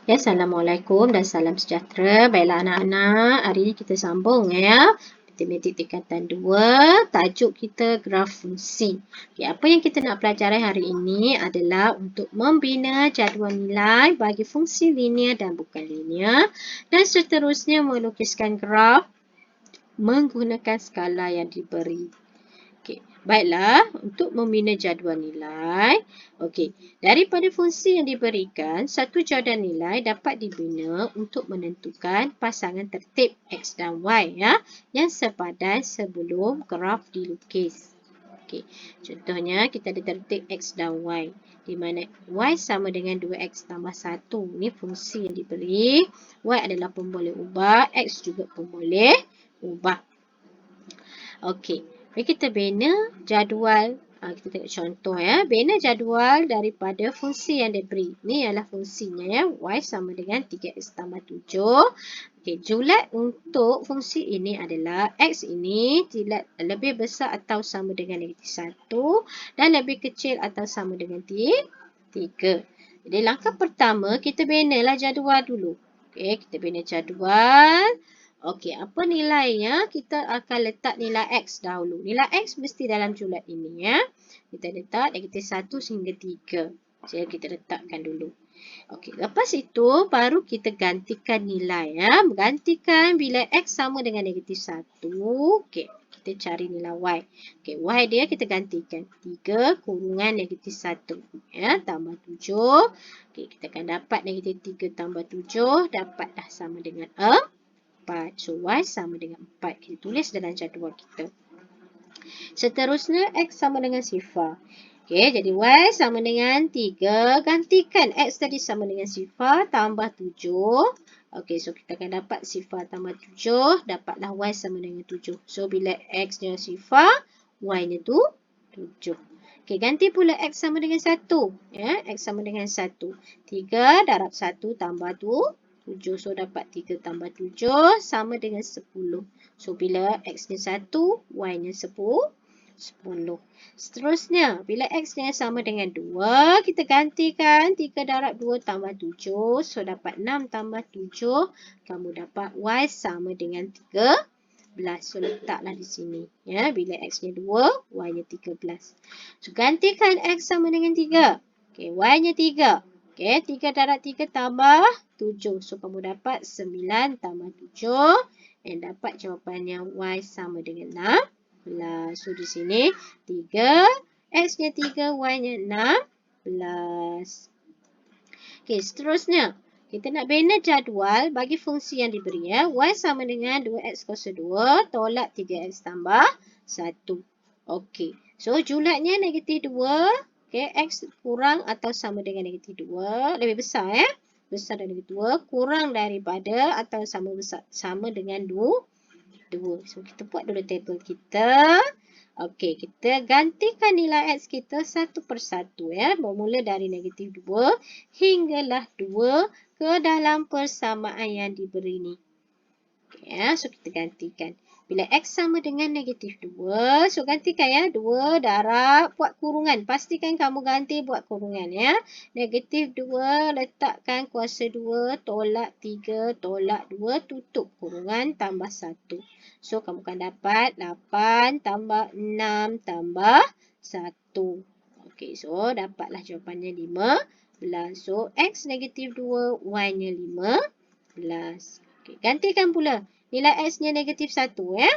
Ya, Assalamualaikum dan salam sejahtera. Baiklah anak-anak, hari ini kita sambung ya. Matematik tingkatan 2, tajuk kita graf fungsi. Okay, apa yang kita nak pelajari hari ini adalah untuk membina jadual nilai bagi fungsi linear dan bukan linear. Dan seterusnya melukiskan graf menggunakan skala yang diberi. Okey, baiklah, untuk membina jadual nilai, okey, daripada fungsi yang diberikan, satu jadual nilai dapat dibina untuk menentukan pasangan tertib X dan Y ya, yang sepadan sebelum graf dilukis. Okey, contohnya kita ada tertib X dan Y, di mana Y sama dengan 2X tambah 1. Ini fungsi yang diberi. Y adalah pemboleh ubah, X juga pemboleh ubah. Okey, mari kita bina jadual. Kita tengok contoh ya. Bina jadual daripada fungsi yang diberi. Ini adalah fungsinya ya. Y sama dengan 3X tambah 7. Okey, julat untuk fungsi ini adalah X ini julat lebih besar atau sama dengan negatif 1 dan lebih kecil atau sama dengan 3. Jadi langkah pertama kita binalah jadual dulu. Okey, kita bina jadual. Okey, apa nilainya? Kita akan letak nilai X dahulu. Nilai X mesti dalam julat ini ya. Kita letak negatif 1 sehingga 3. Jadi kita letakkan dulu. Okey, lepas itu baru kita gantikan nilai ya. Gantikan bila X sama dengan negatif 1. Okey, kita cari nilai Y. Okey, Y dia kita gantikan. 3 kurungan negatif 1. Ya, tambah 7. Okey, kita akan dapat negatif 3 tambah 7. Dapatlah sama dengan 4. So, Y sama dengan 4. Kita tulis dalam jadual kita. Seterusnya, X sama dengan sifar. Okey, jadi Y sama dengan 3. Gantikan X tadi sama dengan sifar tambah 7. Okey, so kita akan dapat sifar tambah 7. Dapatlah Y sama dengan 7. So, bila X-nya sifar, Y-nya tu 7. Okey, ganti pula X sama dengan 1. Ya, X sama dengan 1. 3 darab 1 tambah 2. 7. So, dapat 3 tambah 7 sama dengan 10. So, bila X-nya 1, Y-nya 10. Seterusnya, bila X-nya sama dengan 2, kita gantikan 3 darab 2 tambah 7. So, dapat 6 tambah 7. Kamu dapat Y sama dengan 13. So, letaklah di sini. Ya, bila X-nya 2, Y-nya 13. So, gantikan X sama dengan 3. Okay, Y-nya 3. Okay, 3 darab 3 tambah 7. So, kamu dapat 9 tambah 7. Dan dapat jawapannya Y sama dengan 16. So, di sini 3. X-nya 3, Y-nya 16. Okay, seterusnya. Kita nak bina jadual bagi fungsi yang diberi. Ya. Y sama dengan 2X kuasa 2 tolak 3X tambah 1. Okey. So, julatnya negatif 2. Okay, X kurang atau sama dengan negatif 2. Lebih besar ya. Besar dari 2. Kurang daripada atau sama dengan 2. So, kita buat dulu tabel kita. Okey, kita gantikan nilai X kita satu persatu ya. Bermula dari negatif 2 hinggalah 2 ke dalam persamaan yang diberi ni. Okay, ya, so kita gantikan. Bila X sama dengan negatif 2, so gantikan ya. 2 darab, buat kurungan. Pastikan kamu ganti buat kurungan ya. Negatif 2, letakkan kuasa 2, tolak 3, tolak 2, tutup kurungan, tambah 1. So, kamu akan dapat 8 tambah 6 tambah 1. Okey, so dapatlah jawapannya 15. So, X negatif 2, Y-nya 15. Okey, gantikan pula. Nilai X-nya negatif 1 ya.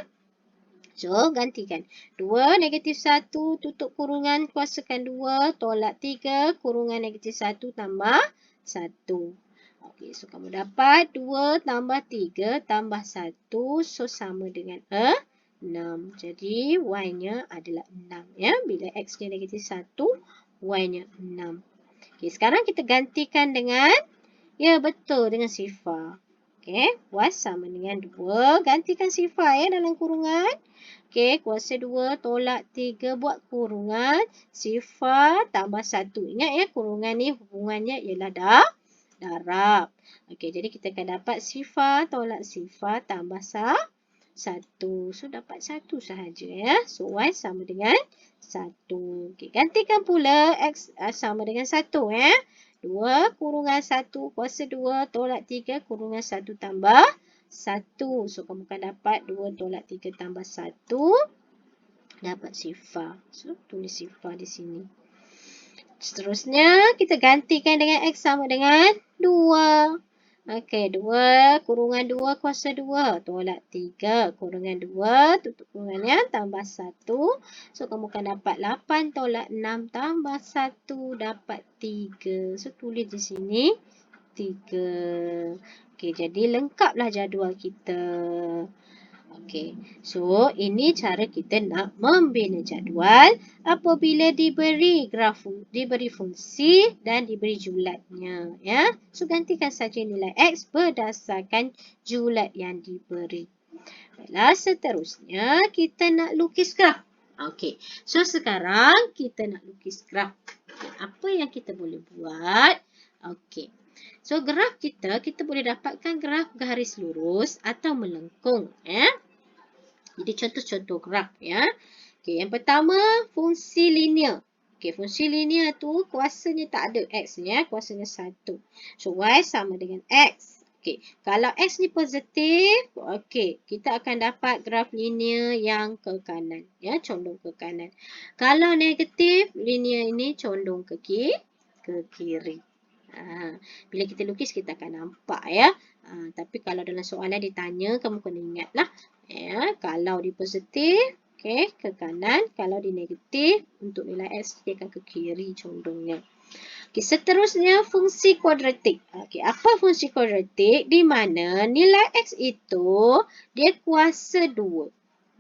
So, gantikan. 2 negatif 1 tutup kurungan kuasakan 2 tolak 3 kurungan negatif 1 tambah 1. Okey, so kamu dapat 2 tambah 3 tambah 1. So, sama dengan 6. Jadi, Y-nya adalah 6 ya. Bila X-nya negatif 1, Y-nya 6. Okey, sekarang kita gantikan dengan, ya betul, dengan sifar. Okey, Y sama dengan 2. Gantikan sifar ya dalam kurungan. Okey, kuasa 2 tolak 3 buat kurungan. Sifar tambah 1. Ingat ya, kurungan ni hubungannya ialah darab. Okey, jadi kita akan dapat sifar tolak sifar tambah 1. So, dapat 1 sahaja ya. So, Y sama dengan 1. Okey, gantikan pula X sama dengan 1 ya. 2 kurungan 1 kuasa 2 tolak 3 kurungan 1 tambah 1. So, kamu akan dapat 2 tolak 3 tambah 1. Dapat sifar. So, tulis sifar di sini. Seterusnya, kita gantikan dengan X sama dengan 2. Okey, 2 kurungan 2 kuasa 2 tolak 3 kurungan 2 tutup kurungannya tambah 1. So, kamu akan dapat 8 tolak 6 tambah 1 dapat 3. So, tulis di sini 3. Okey, jadi lengkaplah jadual kita. Okey, so ini cara kita nak membina jadual apabila diberi diberi fungsi dan diberi julatnya, ya. So gantikan saja nilai X berdasarkan julat yang diberi. Baiklah, seterusnya kita nak lukis graf. Okey, so sekarang kita nak lukis graf. Apa yang kita boleh buat? Okey. So, graf kita boleh dapatkan graf garis lurus atau melengkung. Ya. Jadi, contoh-contoh graf. Ya. Okay, yang pertama, fungsi linear. Okay, fungsi linear tu kuasanya tak ada X ni. Ya. Kuasanya 1. So, Y sama dengan X. Okay, kalau X ni positif, okay, kita akan dapat graf linear yang ke kanan. Ya, condong ke kanan. Kalau negatif, linear ini condong ke kiri. Bila kita lukis, kita akan nampak, ya. Tapi kalau dalam soalan ditanya, kamu kena ingatlah. Ya, kalau di positif, okay, ke kanan. Kalau di negatif, untuk nilai X, dia akan ke kiri condongnya. Okay, seterusnya, fungsi kuadratik. Okay, apa fungsi kuadratik? Di mana nilai X itu, dia kuasa 2.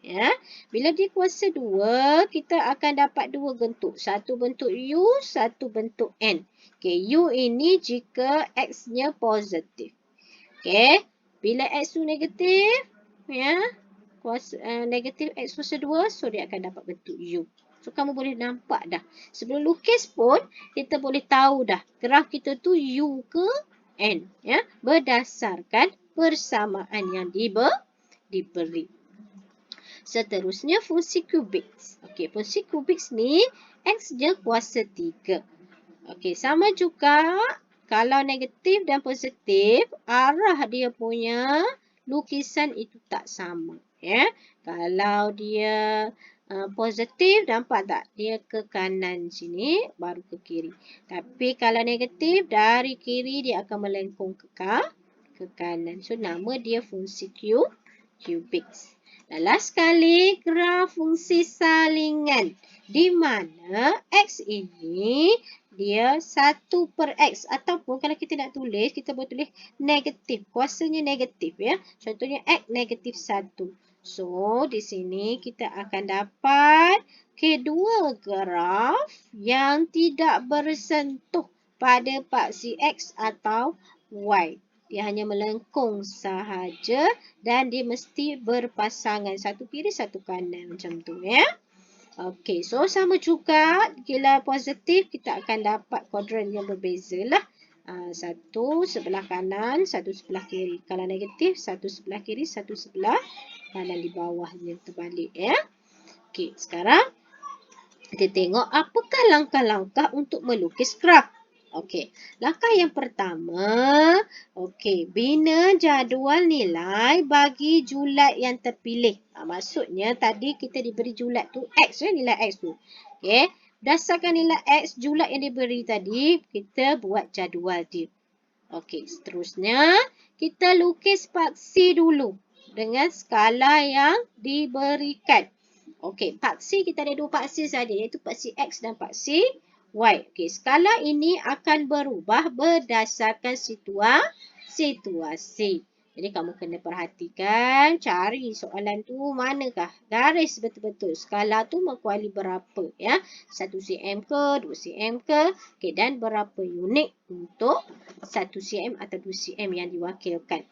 Ya, bila dia kuasa 2, kita akan dapat 2 bentuk. Satu bentuk U, satu bentuk N. Okay, U ini jika X-nya positif. Okay, bila X tu negatif, ya, negatif X kuasa 2, so dia akan dapat bentuk U. So, kamu boleh nampak dah. Sebelum lukis pun, kita boleh tahu dah. Graf kita tu U ke N. Ya, berdasarkan persamaan yang diberi. Seterusnya, fungsi kubik. Okey, fungsi kubik ni X dia kuasa 3. Okey, sama juga kalau negatif dan positif, arah dia punya lukisan itu tak sama. Ya. Kalau dia positif, nampak tak? Dia ke kanan sini, baru ke kiri. Tapi kalau negatif, dari kiri dia akan melengkung ke kanan. So, nama dia fungsi kubik. Dan last sekali, graf fungsi salingan. Di mana X ini dia 1 per X. Ataupun kalau kita nak tulis, kita boleh tulis negatif. Kuasanya negatif, ya. Contohnya X negatif 1. So, di sini kita akan dapat kedua graf yang tidak bersentuh pada paksi X atau Y. Dia hanya melengkung sahaja dan dia mesti berpasangan. Satu kiri, satu kanan. Macam tu, ya. Okey, so sama juga. Bila positif, kita akan dapat kuadran yang berbeza lah. Satu sebelah kanan, satu sebelah kiri. Kalau negatif, satu sebelah kiri, satu sebelah kanan di bawahnya. Terbalik, ya. Okey, sekarang kita tengok apakah langkah-langkah untuk melukis graf. Okey, langkah yang pertama, okey, bina jadual nilai bagi julat yang terpilih. Maksudnya tadi kita diberi julat tu X, ya, nilai X tu. Okey, berdasarkan nilai X julat yang diberi tadi, kita buat jadual dia. Okey, seterusnya kita lukis paksi dulu dengan skala yang diberikan. Okey, paksi kita ada 2 paksi saja, iaitu paksi X dan paksi Y. Okey, skala ini akan berubah berdasarkan situasi. Jadi, kamu kena perhatikan, cari soalan tu manakah garis betul-betul. Skala tu mengkuali berapa, ya. 1 cm ke, 2 cm ke. Okey, dan berapa unit untuk 1 cm atau 2 cm yang diwakilkan.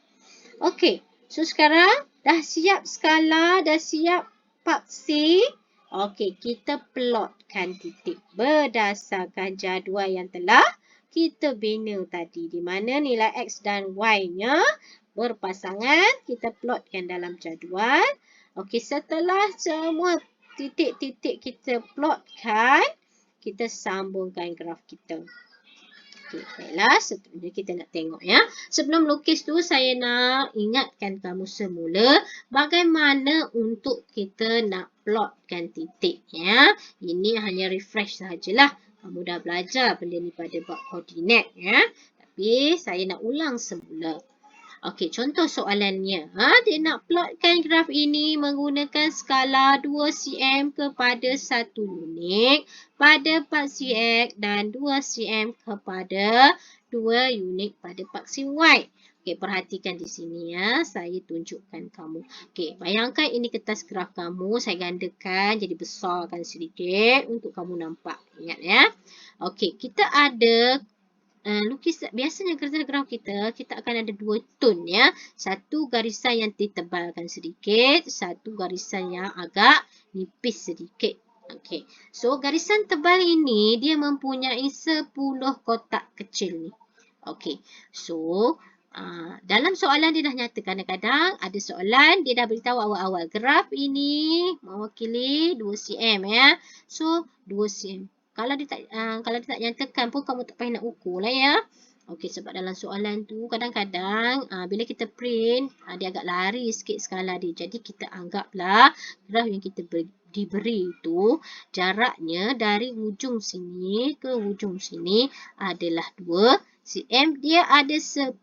Okey, so sekarang dah siap skala, dah siap paksi. Okey, kita plotkan titik berdasarkan jadual yang telah kita bina tadi. Di mana nilai X dan Y-nya berpasangan. Kita plotkan dalam jadual. Okey, setelah semua titik-titik kita plotkan, kita sambungkan graf kita. Okey, baiklah. Seterusnya kita nak tengok ya. Sebelum lukis tu, saya nak ingatkan kamu semula bagaimana untuk kita nak plotkan titik ya. Ini hanya refresh sahajalah. Kamu dah belajar benda ni pada bab koordinat ya. Tapi saya nak ulang semula. Okey, contoh soalannya. Dia nak plotkan graf ini menggunakan skala 2 cm kepada 1 unit pada paksi X dan 2 cm kepada 2 unit pada paksi Y. Okey, perhatikan di sini ya. Saya tunjukkan kamu. Okey, bayangkan ini kertas graf kamu. Saya gandakan jadi besarkan sedikit untuk kamu nampak. Ingat ya. Okey, kita ada lukis biasanya kertas graf kita akan ada dua tone ya. Satu garisan yang ditebalkan sedikit, satu garisan yang agak nipis sedikit. Okey. So garisan tebal ini dia mempunyai 10 kotak kecil ni. Okey. So dalam soalan dia dah nyata, kadang-kadang ada soalan dia dah beritahu awal-awal graf ini mewakili 2 cm ya. So 2 cm. Kalau dia tak nyatakan pun kamu tak payah nak ukur lah ya. Okey, sebab dalam soalan tu kadang-kadang bila kita print dia agak lari sikit skala dia. Jadi kita anggaplah graf yang kita diberi itu jaraknya dari hujung sini ke hujung sini adalah 2 cm. Dia ada 10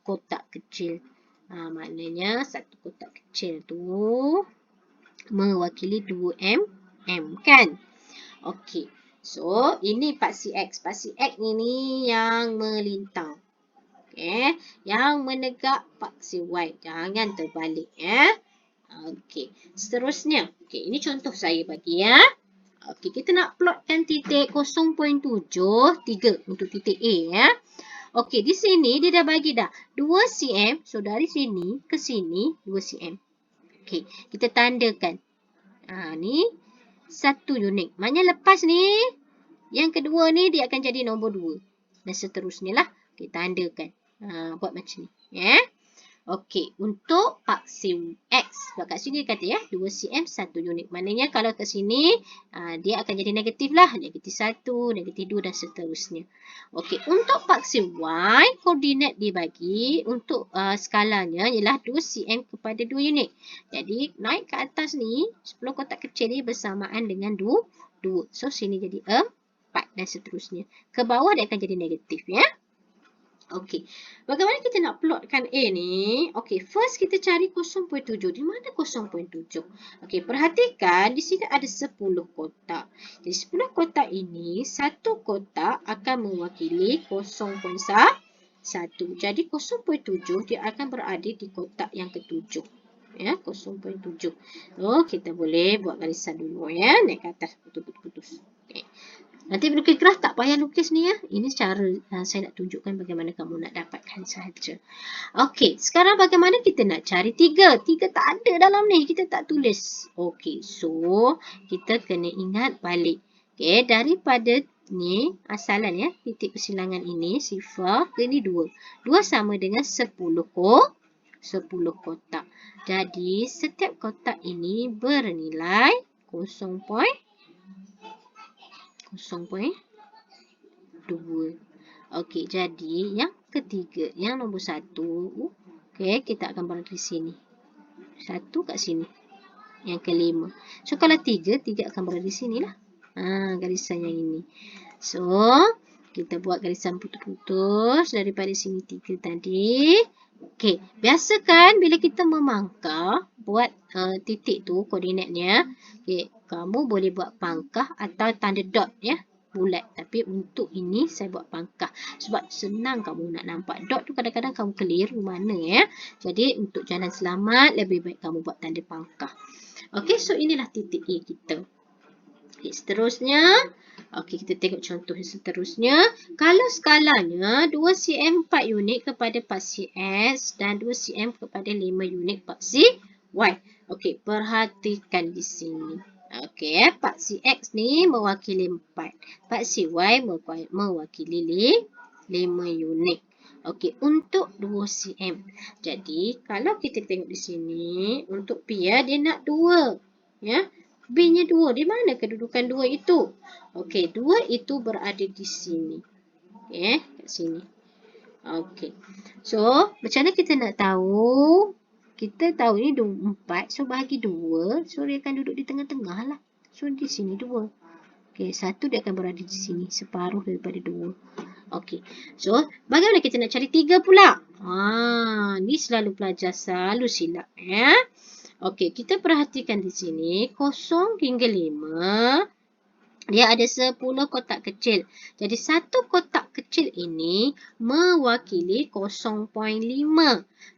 kotak kecil. Maknanya satu kotak kecil tu mewakili 2 mm kan? Okey. So, ini paksi X. Paksi X ini yang melintang. Okay. Yang menegak paksi Y. Jangan terbalik. Okey. Seterusnya. Okey, ini contoh saya bagi ya. Okey, kita nak plotkan titik 0.7, 3 untuk titik A ya. Okey, di sini dia dah bagi dah 2 cm. So, dari sini ke sini 2 cm. Okey, kita tandakan. Ni 1 unit. Maknanya lepas ni, yang kedua ni dia akan jadi nombor 2. Dan seterusnya lah. Kita tandakan. Buat macam ni. Ya. Okey. Untuk paksi X. Sebab kat sini dia kata ya. 2 cm 1 unit. Maknanya kalau kat sini, dia akan jadi negatif lah. Negatif 1, negatif 2 dan seterusnya. Okey. Untuk paksi Y, koordinat dibagi untuk skalanya ialah 2 cm kepada 2 unit. Jadi, naik ke atas ni, 10 kotak kecil ni bersamaan dengan 2. So, sini jadi 4 dan seterusnya. Ke bawah dia akan jadi negatif ya. Okey. Bagaimana kita nak plotkan A ni? Okey, first kita cari 0.7. Di mana 0.7? Okey, perhatikan di sini ada 10 kotak. Jadi 10 kotak ini, satu kotak akan mewakili 0.1. Jadi 0.7 dia akan berada di kotak yang ketujuh. Ya, 0.7. So, kita boleh buat garisan dulu ya. Naik ke atas putus-putus. Okey. Nanti lukis graf tak payah lukis ni ya. Ini cara saya nak tunjukkan bagaimana kamu nak dapatkan sahaja. Okey, sekarang bagaimana kita nak cari 3? 3 tak ada dalam ni. Kita tak tulis. Okey, so kita kena ingat balik. Okey, daripada ni asalan ya. Titik persilangan ini, sifar ke ni 2. 2 sama dengan 10 kotak. Jadi, setiap kotak ini bernilai 0.2. Okey, jadi yang ketiga, yang nombor 1, okey, kita akan berada di sini. 1 kat sini. Yang kelima. So, kalau 3 akan berada di sini lah. Garisan yang ini. So, kita buat garisan putus-putus daripada sini 3 tadi. Okey, biasa kan bila kita memangkah, buat titik tu, koordinatnya. Okey, kamu boleh buat pangkah atau tanda dot ya, bulat. Tapi untuk ini saya buat pangkah. Sebab senang kamu nak nampak. Dot tu kadang-kadang kamu keliru mana ya. Jadi untuk jalan selamat, lebih baik kamu buat tanda pangkah. Okey, so inilah titik A kita. Okay, seterusnya. Okey, kita tengok contoh yang seterusnya. Kalau skalanya 2 cm 4 unit kepada paksi S dan 2 cm kepada 5 unit paksi Y. Okey, perhatikan di sini. Okey, paksi X ni mewakili 4. Paksi Y mewakili 5 unit. Okey, untuk 2 cm. Jadi, kalau kita tengok di sini, untuk P ya, dia nak 2. Ya. B-nya 2. Di mana kedudukan 2 itu? Okey, 2 itu berada di sini. Okay, kat sini. Okay. So, macam mana kita nak tahu? Kita tahu ni 4. So, bahagi 2. So, dia akan duduk di tengah-tengah lah. So, di sini 2. Okay, 1 dia akan berada di sini. Separuh daripada 2. Okay. So, bagaimana kita nak cari 3 pula? Ni selalu pelajar selalu silap. Ya. Okay, kita perhatikan di sini. 0 hingga 5. Dia ada 10 kotak kecil. Jadi, satu kotak kecil ini mewakili 0.5.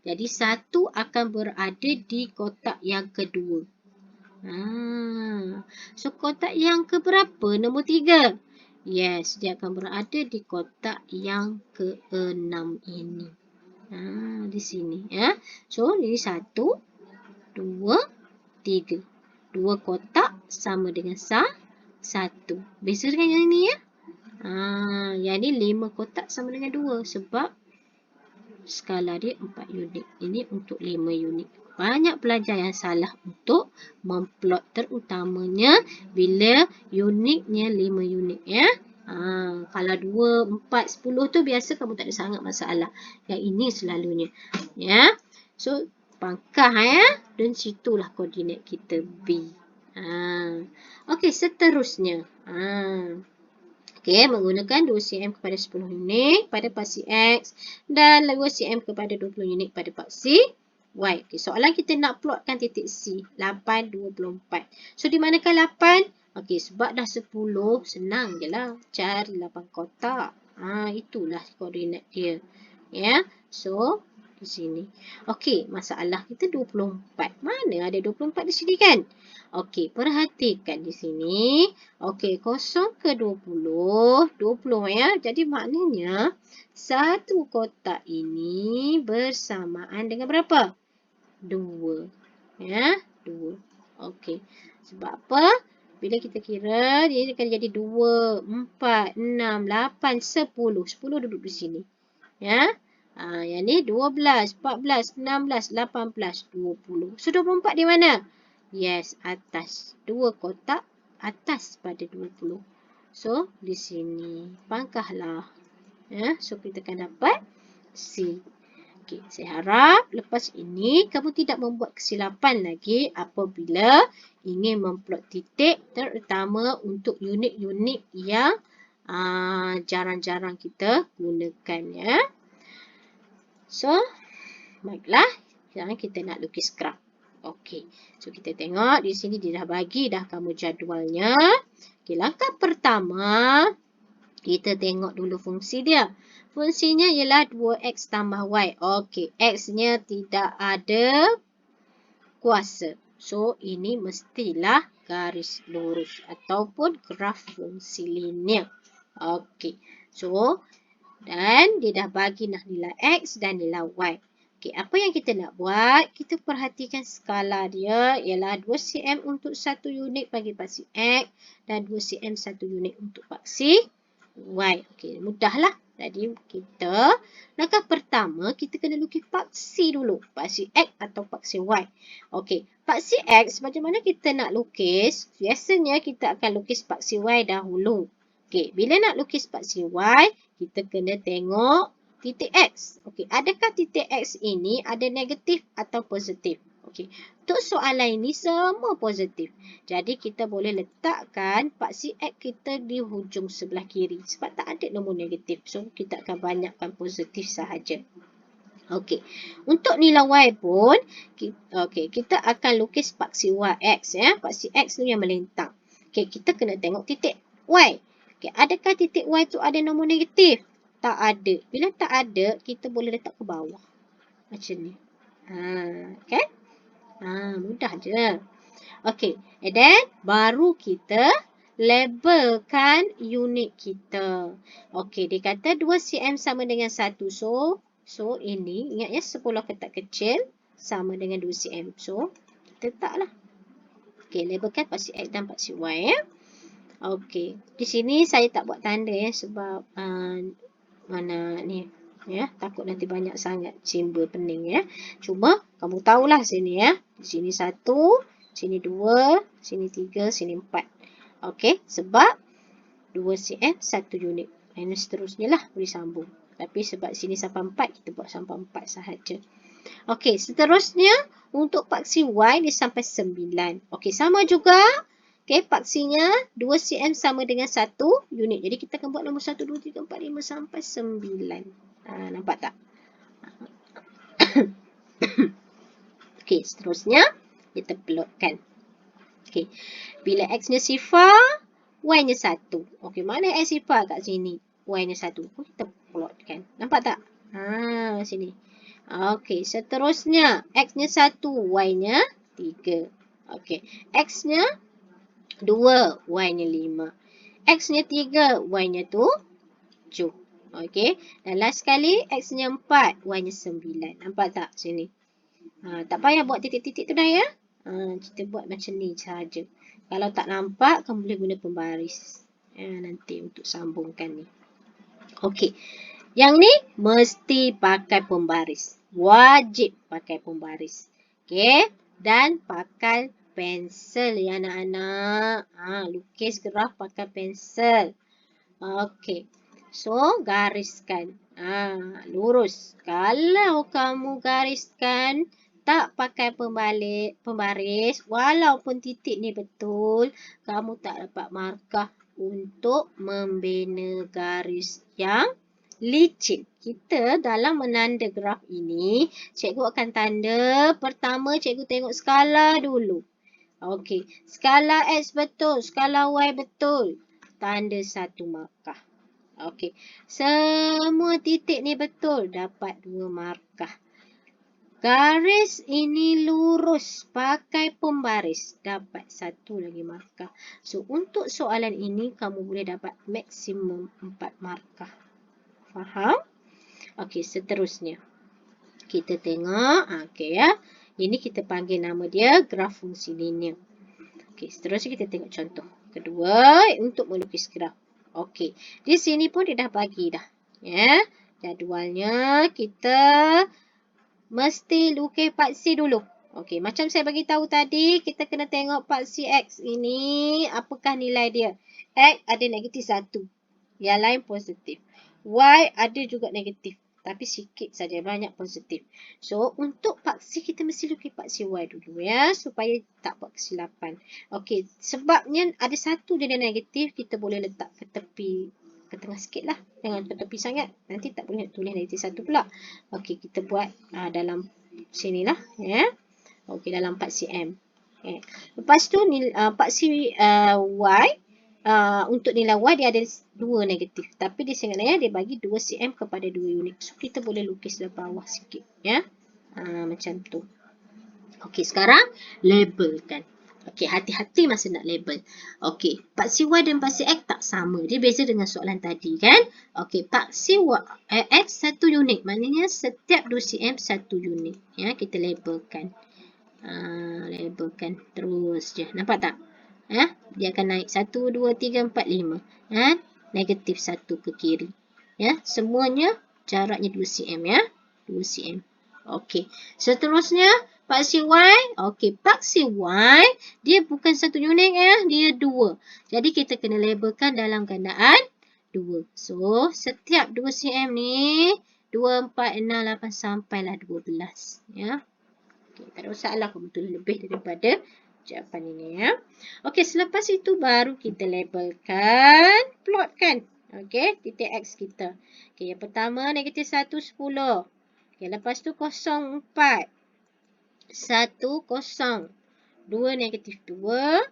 Jadi, 1 akan berada di kotak yang kedua. So, kotak yang keberapa? Nombor 3. Yes, dia akan berada di kotak yang ke-6 ini. Di sini. Ya. So, ini 1, 2, 3. 2 kotak sama dengan 1. Beza dengan yang ni ya. Yang ni 5 kotak sama dengan 2. Sebab skala dia 4 unit. Ini untuk 5 unit. Banyak pelajar yang salah untuk memplot, terutamanya bila unitnya 5 unit ya. Kalau 2, 4, 10 tu biasa kamu tak ada sangat masalah. Yang ini selalunya. Ya. So, pangkah ya. Dan situlah koordinat kita B. Okey, seterusnya. Okey, menggunakan 2 cm kepada 10 unit pada paksi X dan 2 cm kepada 20 unit pada paksi Y. Okey, soalan kita nak plotkan titik C. 8, 24. So, di manakah 8? Okey, sebab dah 10, senang je lah. Cari 8 kotak. Itulah koordinat dia. Ya, so di sini. Okey, masalah kita 24. Mana ada 24 di sini kan? Okey, perhatikan di sini. Okey, 0 ke 20. 20 ya. Jadi maknanya satu kotak ini bersamaan dengan berapa? 2. Ya, 2. Okey. Sebab apa? Bila kita kira, dia akan jadi 2, 4, 6, 8, 10. 10 duduk di sini. Ya. Yang ni 12, 14, 16, 18, 20. So, 24 di mana? Yes, atas. 2 kotak atas pada 20. So, di sini. Pangkahlah. Ya, so, kita akan dapat C. Okay, saya harap lepas ini kamu tidak membuat kesilapan lagi apabila ingin memplot titik terutama untuk unit-unit yang jarang-jarang kita gunakan. Ya. So, baiklah. Sekarang kita nak lukis graf. Okey. So, kita tengok di sini dia dah bagi dah kamu jadualnya. Okey, langkah pertama, kita tengok dulu fungsi dia. Fungsinya ialah 2x tambah y. Okey, x-nya tidak ada kuasa. So, ini mestilah garis lurus ataupun graf fungsi linear. Okey. So, dan dia dah bagi nilai x dan nilai y. Okey, apa yang kita nak buat? Kita perhatikan skala dia ialah 2 cm untuk 1 unit bagi paksi X dan 2 cm 1 unit untuk paksi Y. Okey, mudahlah. Jadi, langkah pertama, kita kena lukis paksi dulu. Paksi X atau paksi Y. Okey, paksi X, macam mana kita nak lukis? Biasanya, kita akan lukis paksi Y dahulu. Okey, bila nak lukis paksi Y, kita kena tengok titik X. Okey, adakah titik X ini ada negatif atau positif? Okey, untuk soalan ini semua positif. Jadi, kita boleh letakkan paksi X kita di hujung sebelah kiri. Sebab tak ada nombor negatif. So, kita akan banyakkan positif sahaja. Okey, untuk nilai Y pun, kita akan lukis paksi Y X. Ya. Paksi X ni yang melintang. Okey, kita kena tengok titik Y. Okey, adakah titik Y tu ada nombor negatif? Tak ada. Bila tak ada, kita boleh letak ke bawah. Macam ni. Okay? Mudah je. Okay. And then, baru kita labelkan unit kita. Okay, dia kata 2 cm sama dengan 1. So ini, ingat ya, 10 kotak kecil sama dengan 2 cm. So, kita letaklah. Okay, labelkan paksi X dan paksi Y. Ya. Okay. Di sini saya tak buat tanda ya, sebab mana ni ya, takut nanti banyak sangat simbol pening ya. Cuma kamu tahulah sini ya. Di sini 1, sini 2, sini 3, sini 4. Okey, sebab 2 cm 1 unit Dan seterusnya lah boleh sambung. Tapi sebab sini sampai 4, kita buat sampai 4 sahaja. Okey, seterusnya untuk paksi Y dia sampai 9. Okey, sama juga. Okey, paksinya 2 cm sama dengan 1 unit. Jadi kita akan buat nombor 1, 2, 3, 4, 5 sampai 9. Nampak tak? Okey, seterusnya kita plotkan. Okey, bila X-nya sifar, Y-nya 1. Okey, mana X sifar kat sini? Y-nya 1. Kita plotkan. Nampak tak? Sini. Okey, seterusnya X-nya 1, Y-nya 3. Okey, X-nya 2, Y-nya 5. X-nya 3, Y-nya 7. Okey, dan last sekali X-nya 4, Y-nya 9. Nampak tak sini? Tak payah buat titik-titik tu dah ya. Kita buat macam ni sahaja. Kalau tak nampak, kamu boleh guna pembaris. Nanti untuk sambungkan ni. Okey, yang ni mesti pakai pembaris. Wajib pakai pembaris. Okey, dan pakai pensel ya anak-anak. Lukis graf pakai pensel. Okey, so gariskan. Lurus. Kalau kamu gariskan tak pakai pembaris, walaupun titik ni betul, kamu tak dapat markah untuk membina garis yang licin. Kita dalam menanda graf ini, cikgu akan tanda. Pertama, cikgu tengok skala dulu. Okey, skala X betul, skala Y betul. Tanda 1 markah. Okey, semua titik ni betul, dapat 2 markah. Garis ini lurus, pakai pembaris, dapat 1 lagi markah. So, untuk soalan ini, kamu boleh dapat maksimum 4 markah. Faham? Okey, seterusnya. Kita tengok. Okey ya. Ini kita panggil nama dia graf fungsi linear. Okey, seterusnya kita tengok contoh. Kedua, untuk melukis graf. Okey, di sini pun dia dah bagi dah. Ya. Jadualnya kita mesti lukis paksi dulu. Okey, macam saya bagi tahu tadi, kita kena tengok paksi X ini apakah nilai dia. X ada negatif 1. Yang lain positif. Y ada juga negatif. Tapi sikit saja, banyak positif. So, untuk paksi kita mesti lukis paksi Y dulu ya. Supaya tak buat kesilapan. Okey, sebabnya ada satu dia negatif, kita boleh letak ke tepi. Ke tengah sikit lah. Jangan ke tepi sangat. Nanti tak boleh tulis negatif 1 pula. Okey, kita buat dalam sini lah. Ya. Okey, dalam 4 cm. Okay. Lepas tu, paksi Y. Untuk nilai Y dia ada 2 negatif. Tapi di sini dia bagi 2 cm kepada 2 unit. So, kita boleh lukis dari bawah sikit. Ya. Macam tu. Okey, sekarang labelkan. Okey, hati-hati masa nak label. Okey, paksi Y dan paksi X tak sama. Dia beza dengan soalan tadi kan. Okey, paksi X 1 unit. Maknanya setiap 2 cm 1 unit. Ya, kita labelkan. Labelkan terus je. Nampak tak? Dia akan naik 1, 2, 3, 4, 5. Negatif 1 ke kiri. Ya, semuanya jaraknya 2 cm ya. 2 cm. Okey. Seterusnya paksi Y. Okey, paksi Y dia bukan 1 unit ya, dia 2. Jadi kita kena labelkan dalam gandaan 2. So, setiap 2 cm ni 2, 4, 6, 8 sampailah 12 ya. Okey, tak ada masalah kamu tulis lebih daripada jawapan ini ya. Okey, selepas itu baru kita labelkan, plotkan. Okey, titik X kita. Okey, yang pertama negatif 1, 10. Okey, lepas tu 0, 4. 1, 0. 2, negatif 2.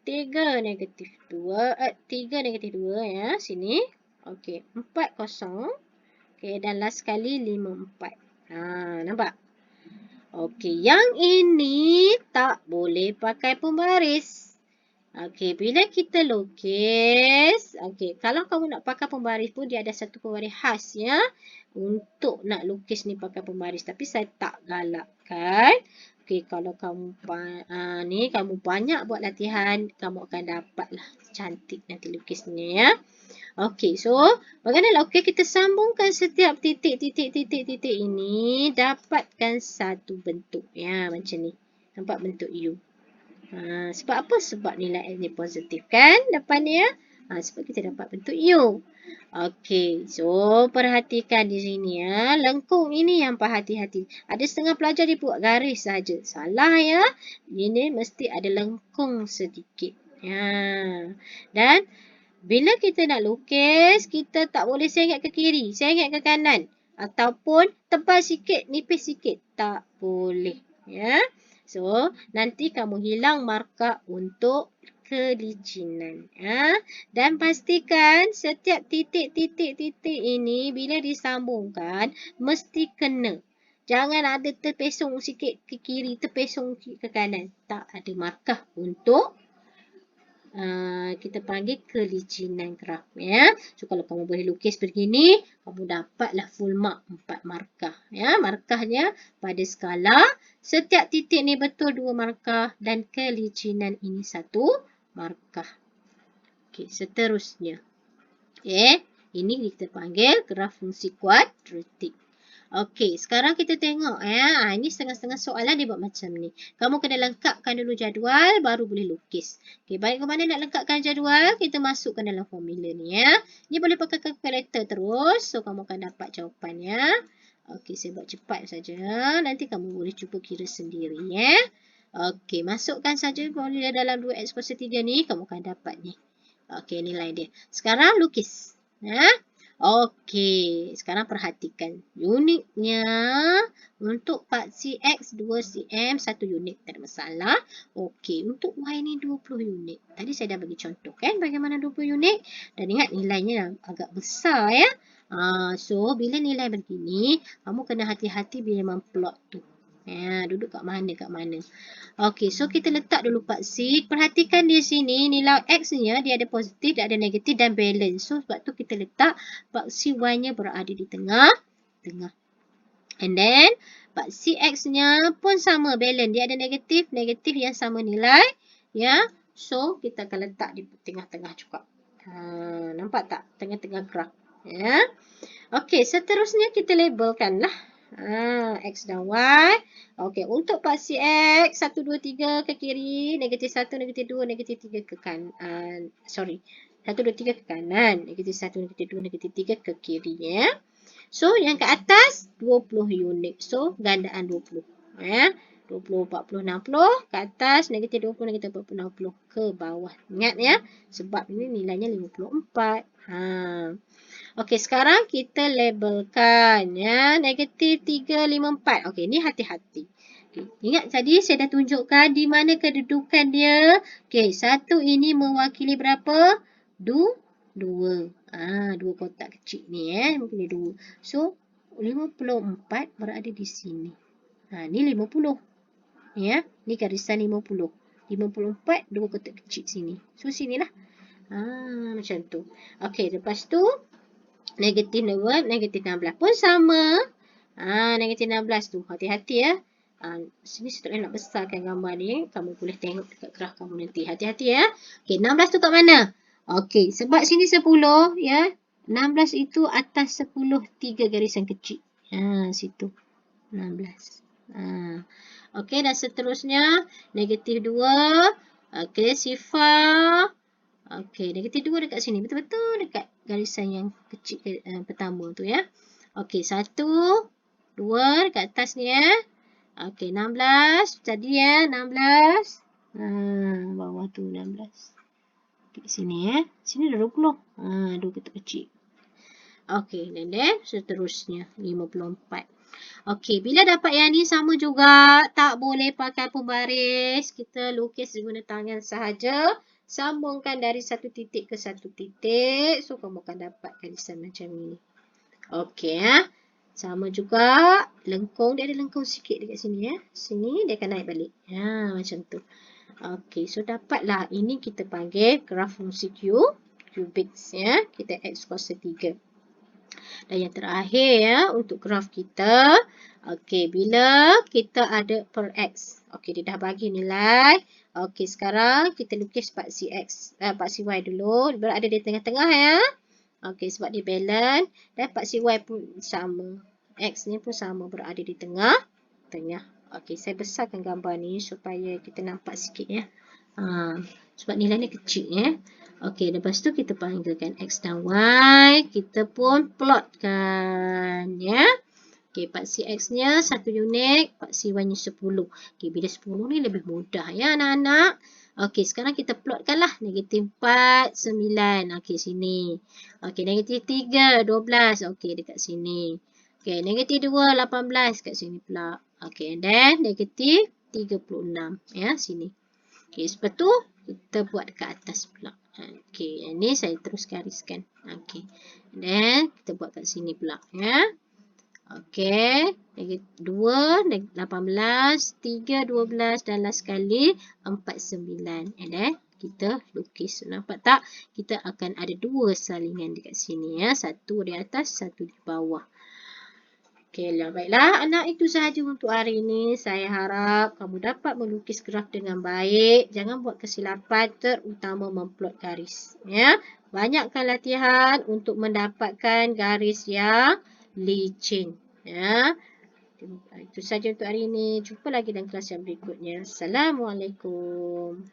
3, negatif 2. 3, negatif 2 ya, sini. Okey, 4, 0. Okey, dan last sekali 5, 4. Nampak? Okey, yang ini tak boleh pakai pembaris. Okey, bila kita lukis, okey, kalau kamu nak pakai pembaris pun dia ada satu pembaris khas ya. Untuk nak lukis ni pakai pembaris. Tapi saya tak galakkan. Okey, kalau kamu kamu banyak buat latihan, kamu akan dapatlah cantik nanti lukisnya ya. Okey, so bagaimana nak kita sambungkan setiap titik ini dapatkan satu bentuk ya, macam ni. Nampak bentuk U. Sebab apa? Sebab nilai X ni positif kan depan dia. Sebab kita dapat bentuk U. Okey, so perhatikan di sini ya. Lengkung ini yang hati-hati. Ada setengah pelajar dia buat garis saja. Salah ya. Ini mesti ada lengkung sedikit. Ya. Dan bila kita nak lukis, kita tak boleh sengit ke kiri, sengit ke kanan. Ataupun tebal sikit, nipis sikit. Tak boleh. Ya. So, nanti kamu hilang markah untuk kelicinan. Ya. Dan pastikan setiap titik-titik ini bila disambungkan, mesti kena. Jangan ada terpesong sikit ke kiri, terpesong ke kanan. Tak ada markah untuk kita panggil kelicinan graf ya. So kalau kamu boleh lukis begini, kamu dapatlah full mark 4 markah ya. Markahnya pada skala setiap titik ni betul 2 markah dan kelicinan ini 1 markah. Okey, seterusnya. Okey, ini kita panggil graf fungsi kuadratik. Okey, sekarang kita tengok ya. Ini setengah-setengah soalan dia buat macam ni. Kamu kena lengkapkan dulu jadual baru boleh lukis. Okey, baik ke mana nak lengkapkan jadual? Kita masukkan dalam formula ni ya. Ni boleh pakai kalkulator terus. So, kamu akan dapat jawapan ya. Okey, saya buat cepat saja. Nanti kamu boleh cuba kira sendiri ya. Okey, masukkan saja formula dalam 2x kuasa 3 ni. Kamu akan dapat ni. Okey, nilai dia. Sekarang lukis. Ya. Okey, sekarang perhatikan. Unitnya untuk part CX 2 cm 1 unit. Tak ada masalah. Okey, untuk Y ni 20 unit. Tadi saya dah bagi contoh kan bagaimana 20 unit. Dan ingat nilainya agak besar ya. So, bila nilai begini, kamu kena hati-hati bila memplot tu. Ya, duduk kat mana. Okey, so kita letak dulu part C. Perhatikan di sini nilai X-nya dia ada positif, dia ada negatif dan balance. So sebab tu kita letak part C Y-nya berada di tengah. And then part C X-nya pun sama balance. Dia ada negatif yang sama nilai. Ya. So kita akan letak di tengah-tengah juga. Nampak tak? Tengah-tengah graf. Ya. Okey, seterusnya kita labelkanlah. X dan Y. Okey, untuk part CX 1, 2, 3 ke kiri, negatif 1, negatif 2, negatif 3 ke kanan. 1, 2, 3 ke kanan, negatif 1, negatif 2, negatif 3 ke kiri ya. So, yang ke atas 20 unit. So, gandaan 20 ya. 20, 40, 60 ke atas, negatif 20, negatif 40, 60 ke bawah. Ingat ya, sebab ini nilainya 54. Okey, sekarang kita labelkan ya. Negatif 3, 5, 4. Okey, ni hati-hati. Okay. Ingat tadi saya dah tunjukkan di mana kedudukan dia. Okey, 1 ini mewakili berapa? 2. 2 kotak kecil ni mewakili 2. So, 54 berada di sini. Ni 50. Ya, ni garisan 50. 54, 2 kotak kecil sini. So, sinilah. Macam tu. Okey, lepas tu negatif 2, negatif 16 pun sama. Negatif 16 tu. Hati-hati ya. Sini saya nak besarkan gambar ni. Kamu boleh tengok dekat graf kamu nanti. Hati-hati ya. Okey, 16 tu kat mana? Okey, sebab sini 10 ya. 16 itu atas 10 3 garisan kecil. Situ. 16. Okey, dan seterusnya negatif 2. Okey, sifar. Okey, negatif 2 dekat sini. Betul-betul dekat garisan yang kecil pertama tu ya. Okey, 1, 2 dekat atas ni ya. Okey, 16. Tadi ya, 16. Bawah tu 16. Okey, sini ya. Sini dah 20. 2 kotak kecil. Okey, dan seterusnya 54. Okey, bila dapat yang ni sama juga. Tak boleh pakai pembaris. Kita lukis guna tangan sahaja. Sambungkan dari satu titik ke satu titik. So, kamu akan dapat garisan macam ini. Okey ya. Sama juga. Lengkung. Dia ada lengkung sikit dekat sini ya. Sini dia akan naik balik. Macam tu. Okey. So, dapatlah. Ini kita panggil graf fungsi kubik ya. Kita X kuasa 3. Dan yang terakhir ya. Untuk graf kita. Okey. Bila kita ada per X. Okey. Dia dah bagi nilai. Okey, sekarang kita lukis part CX, part CY dulu. Berada di tengah-tengah ya. Okey, sebab dia balance. Dan part CY pun sama. X ni pun sama, berada di tengah. Okey, saya besarkan gambar ni supaya kita nampak sikit ya. Sebab nilai ni kecil ya. Okey, lepas tu kita panggilkan X dan Y. Kita pun plotkan. Ya. Okey, paksi X-nya 1 unit, paksi Y-nya 10. Okey, bila 10 ni lebih mudah ya anak-anak. Okey, sekarang kita plotkanlah. Negatif 4, 9. Okey, sini. Okey, negatif 3, 12. Okey, dekat sini. Okey, negatif 2, 18. Kat sini pula. Okey, and then negatif 36. Ya, sini. Okey, lepas tu kita buat dekat atas pula. Okey, yang ni saya terus gariskan. Okey. Then kita buat kat sini pula ya. Okey, 2, 18, 3, 12 dan last sekali 4, 9. And then kita lukis. Nampak tak? Kita akan ada 2 salingan dekat sini ya. Satu di atas, satu di bawah. Okey, baiklah anak, itu sahaja untuk hari ini. Saya harap kamu dapat melukis graf dengan baik. Jangan buat kesilapan, terutama memplot garis. Ya, banyakkan latihan untuk mendapatkan garis yang licin. Ya, itu sahaja untuk hari ini. Jumpa lagi dalam kelas yang berikutnya. Assalamualaikum.